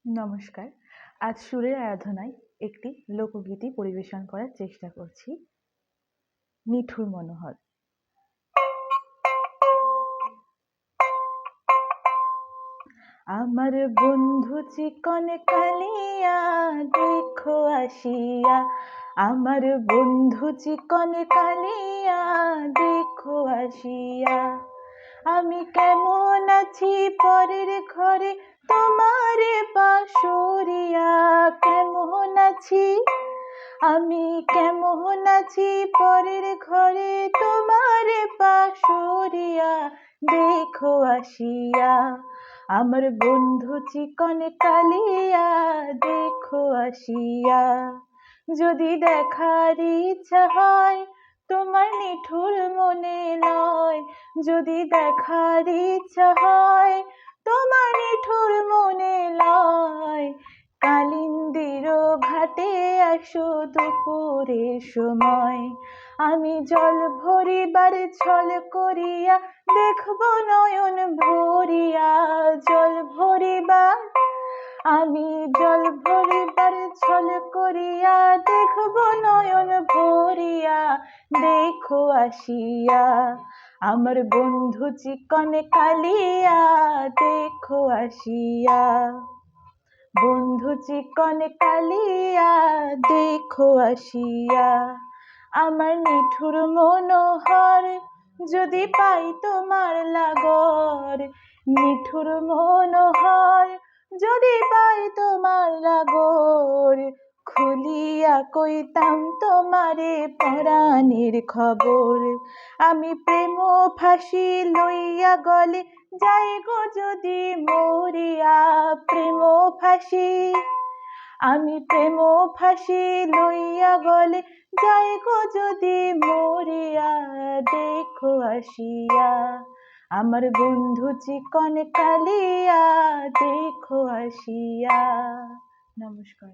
নমস্কার। আজ সুরের আরাধনায় একটি লোকগীতি পরিবেশন করার চেষ্টা করছি। নিঠুর মনোহর। আমার বন্ধু চিকন কালিয়া দেখো আসিয়া, আমার বন্ধু চিকন কালিয়া দেখো আসিয়া। আমি কেমন আছি পরের ঘরে তোমার বাঁশরিয়া, কেমন আছি আমি কেমন আছি পরের ঘরে তোমার বাঁশরিয়া দেখো আসিয়া। আমার বন্ধু চিকন কালিয়া দেখো আসিয়া। যদি দেখার ইচ্ছা হয় তোমার নিঠুর মনে নয়, যদি দেখার ইচ্ছা হয় তোমার নিঠুর মনে লয়, কালিন্দির ঘাটে আসো দুপুরের সময়। আমি জল ভরিবার ছল করিয়া দেখব নয়ন ভরিয়া, জল ভরিবার আমি জল ভরিবার ছল করিয়া দেখব নয়ন ভরিয়া দেখো আসিয়া। আমার বন্ধু চিকন কালিয়া দেখো আসিয়া, বন্ধু চিকন কালিয়া দেখো আসিয়া। আমার নিঠুর মনোহর যদি পাই তোমার লাগর, নিঠুর মনোহর যদি পাই তোমার লাগর, খুলিয়া কইতাম তোমারে পরাণের খবর। আমি প্রেম ফাঁসি লইয়া গলে যাই গো যদি মরিয়া, প্রেম ফাঁসি আমি প্রেম ফাঁসি লইয়া গলে যাই গো যদি মরিয়া দেখো আসিয়া। আমার বন্ধু চিকন কালিয়া দেখো আসিয়া। নমস্কার।